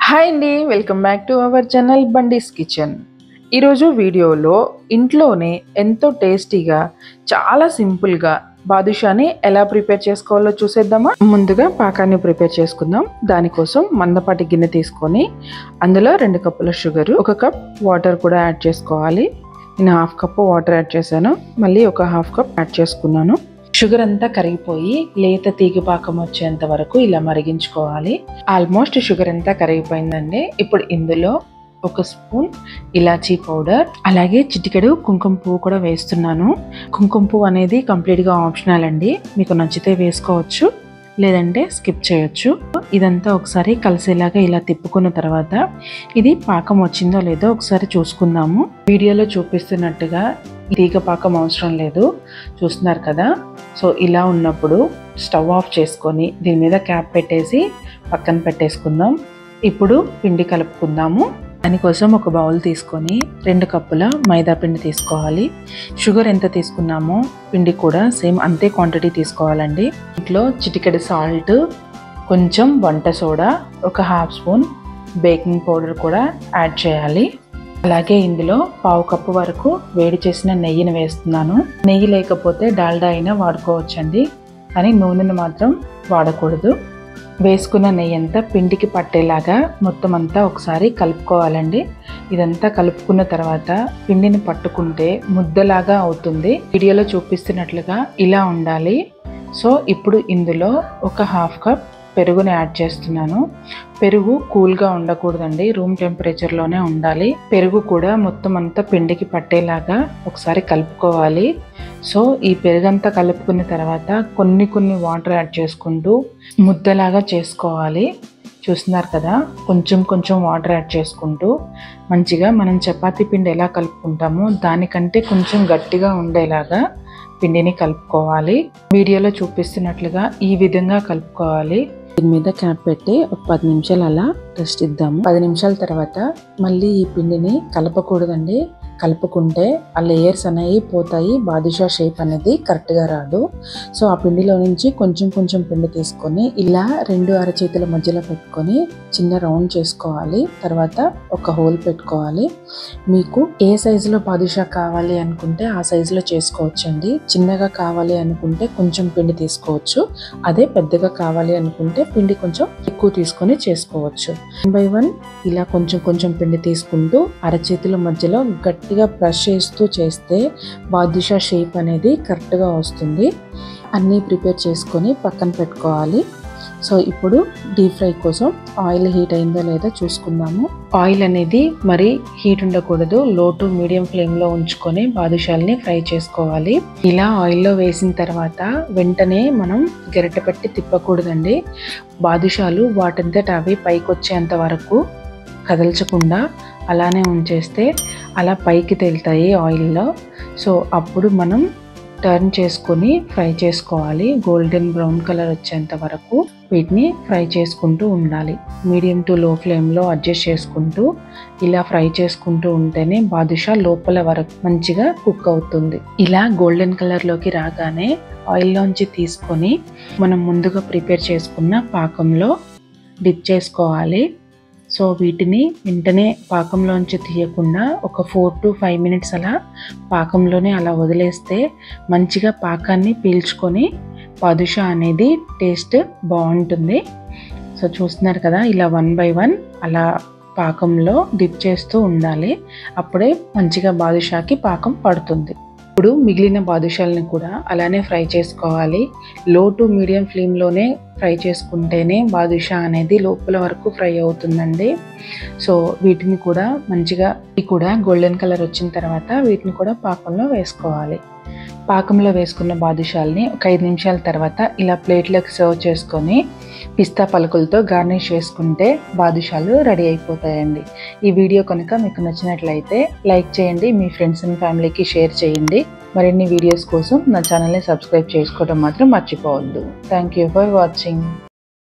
Hi అండి, welcome back to our channel బండీస్ kitchen. ఈరోజు వీడియోలో ఇంట్లోనే ఎంతో టేస్టీగా చాలా సింపుల్గా బాదుషాని ఎలా ప్రిపేర్ చేసుకోవాలో చూసేద్దామా. ముందుగా పాకాన్ని ప్రిపేర్ చేసుకుందాం. దానికోసం మందపాటి గిన్నె తీసుకొని అందులో 2 కప్పుల షుగర్, 1 కప్ వాటర్ కూడా యాడ్ చేసుకోవాలి. నేను 1/2 కప్పు వాటర్ యాడ్ చేశాను, మళ్ళీ ఒక 1/2 కప్ యాడ్ చేసుకున్నాను. షుగర్ అంతా కరిగిపోయి లేత తీగ పాకం వచ్చేంత వరకు ఇలా మరిగించుకోవాలి. ఆల్మోస్ట్ షుగర్ అంతా కరిగిపోయిందండి. ఇప్పుడు ఇందులో 1 స్పూన్ ఇలాచీ పౌడర్, అలాగే చిటికెడు కుంకుమ పువ్వు కూడా వేస్తున్నాను. కుంకుమ పువ్వు అనేది కంప్లీట్గా ఆప్షనల్ అండి, మీకు నచ్చితే వేసుకోవచ్చు, లేదంటే స్కిప్ చేయొచ్చు. ఇదంతా ఒకసారి కలిసేలాగా ఇలా తిప్పుకున్న తర్వాత ఇది పాకం వచ్చిందో లేదో ఒకసారి చూసుకుందాము. వీడియోలో చూపిస్తున్నట్టుగా తీగ పాకం అవసరం లేదు, చూస్తున్నారు కదా. సో ఇలా ఉన్నప్పుడు స్టవ్ ఆఫ్ చేసుకొని దీని మీద క్యాప్ పెట్టేసి పక్కన పెట్టేసుకుందాం. ఇప్పుడు పిండి కలుపుకుందాము. దానికోసం ఒక బౌల్ తీసుకొని 2 కప్పుల మైదా పిండి తీసుకోవాలి. షుగర్ ఎంత తీసుకున్నామో పిండి కూడా సేమ్ అంతే క్వాంటిటీ తీసుకోవాలండి. ఇంట్లో చిటికెడు సాల్ట్, కొంచెం వంట సోడా, ఒక 1/2 స్పూన్ బేకింగ్ పౌడర్ కూడా యాడ్ చేయాలి. అలాగే ఇందులో 1/2 కప్పు వరకు వేడి చేసిన నెయ్యిని వేస్తున్నాను. నెయ్యి లేకపోతే డాల్డా అయినా వాడుకోవచ్చండి, కానీ నూనెను మాత్రం వాడకూడదు. వేసుకున్న నెయ్యి అంతా పిండికి పట్టేలాగా మొత్తం అంతా ఒకసారి కలుపుకోవాలండి. ఇదంతా కలుపుకున్న తర్వాత పిండిని పట్టుకుంటే ముద్దలాగా అవుతుంది. వీడియోలో చూపిస్తున్నట్లుగా ఇలా ఉండాలి. సో ఇప్పుడు ఇందులో ఒక 1/2 కప్ పెరుగుని యాడ్ చేస్తున్నాను. పెరుగు కూల్గా ఉండకూడదండి, రూమ్ టెంపరేచర్లోనే ఉండాలి. పెరుగు కూడా మొత్తం అంతా పిండికి పట్టేలాగా ఒకసారి కలుపుకోవాలి. సో ఈ పెరుగంతా కలుపుకున్న తర్వాత కొన్ని వాటర్ యాడ్ చేసుకుంటూ ముద్దలాగా చేసుకోవాలి. చూస్తున్నారు కదా, కొంచెం వాటర్ యాడ్ చేసుకుంటూ మంచిగా మనం చపాతీ పిండి ఎలా కలుపుకుంటామో దానికంటే కొంచెం గట్టిగా ఉండేలాగా పిండిని కలుపుకోవాలి. వీడియోలో చూపిస్తున్నట్లుగా ఈ విధంగా కలుపుకోవాలి. దీని మీద క్యాప్ పెట్టి ఒక 10 నిమిషాలు అలా రెస్ట్ ఇద్దాము. 10 నిమిషాల తర్వాత మళ్ళీ ఈ పిండిని కలపకూడదండి, కలుపుకుంటే ఆ లేయర్స్ అనేవి పోతాయి, బాదుషా షేప్ అనేది కరెక్ట్గా రాదు. సో ఆ పిండిలో నుంచి కొంచెం పిండి తీసుకొని ఇలా 2 అరచేతుల మధ్యలో పెట్టుకొని చిన్న రౌండ్ చేసుకోవాలి. తర్వాత ఒక హోల్ పెట్టుకోవాలి. మీకు ఏ సైజులో బాదుషా కావాలి అనుకుంటే ఆ సైజులో చేసుకోవచ్చండి. చిన్నగా కావాలి అనుకుంటే కొంచెం పిండి తీసుకోవచ్చు, అదే పెద్దగా కావాలి అనుకుంటే పిండి కొంచెం ఎక్కువ తీసుకొని చేసుకోవచ్చు. 1 by 1 ఇలా కొంచెం పిండి తీసుకుంటూ అరచేతుల మధ్యలో గట్టిగా ప్రెస్ చేస్తూ చేస్తే బాదుషా షేప్ అనేది కరెక్ట్గా వస్తుంది. అన్నీ ప్రిపేర్ చేసుకొని పక్కన పెట్టుకోవాలి. సో ఇప్పుడు డీప్ ఫ్రై కోసం ఆయిల్ హీట్ అయిందో లేదో చూసుకుందాము. ఆయిల్ అనేది మరి హీట్ ఉండకూడదు, లో టు మీడియం ఫ్లేమ్లో ఉంచుకొని బాదుషాలని ఫ్రై చేసుకోవాలి. ఇలా ఆయిల్లో వేసిన తర్వాత వెంటనే మనం గరిటె పెట్టి తిప్పకూడదండి. బాదుషాలు వాటంతట అవి పైకి వచ్చేంత వరకు కదల్చకుండా అలానే ఉంచేస్తే అలా పైకి తేలుతాయి ఆయిల్లో. సో అప్పుడు మనం టర్న్ చేసుకొని ఫ్రై చేసుకోవాలి. గోల్డెన్ బ్రౌన్ కలర్ వచ్చేంత వరకు వీటిని ఫ్రై చేసుకుంటూ ఉండాలి. మీడియం టు లో ఫ్లేమ్లో అడ్జస్ట్ చేసుకుంటూ ఇలా ఫ్రై చేసుకుంటూ ఉంటేనే బాదుషా లోపల వరకు మంచిగా కుక్ అవుతుంది. ఇలా గోల్డెన్ కలర్లోకి రాగానే ఆయిల్లోంచి తీసుకొని మనం ముందుగా ప్రిపేర్ చేసుకున్న పాకంలో డిప్ చేసుకోవాలి. సో వీటిని వెంటనే పాకంలోంచి తీయకుండా ఒక 4 to 5 minutes అలా పాకంలోనే అలా వదిలేస్తే మంచిగా పాకాన్ని పీల్చుకొని బాదుషా అనేది టేస్ట్ బాగుంటుంది. సో చూస్తున్నారు కదా, ఇలా 1 by 1 అలా పాకంలో డిప్ చేస్తూ ఉండాలి. అప్పుడే మంచిగా బాదుషాకి పాకం పడుతుంది. ఇప్పుడు మిగిలిన బాదుషాలను కూడా అలానే ఫ్రై చేసుకోవాలి. లో టు మీడియం ఫ్లేమ్లోనే ఫ్రై చేసుకుంటేనే బాదుషా అనేది లోపల వరకు ఫ్రై అవుతుందండి. సో వీటిని కూడా మంచిగా గోల్డెన్ కలర్ వచ్చిన తర్వాత వీటిని కూడా పాకంలో వేసుకోవాలి. పాకంలో వేసుకున్న బాదుషాలని ఒక 5 నిమిషాల తర్వాత ఇలా ప్లేట్లోకి సర్వ్ చేసుకొని పిస్తా పలుకులతో గార్నిష్ చేసుకుంటే బాదుషాలు రెడీ అయిపోతాయండి. ఈ వీడియో కనుక మీకు నచ్చినట్లయితే లైక్ చేయండి, మీ ఫ్రెండ్స్ అండ్ ఫ్యామిలీకి షేర్ చేయండి. మరిన్ని వీడియోస్ కోసం నా ఛానల్ని సబ్స్క్రైబ్ చేసుకోవడం మాత్రం మర్చిపోవద్దు. Thank you for watching.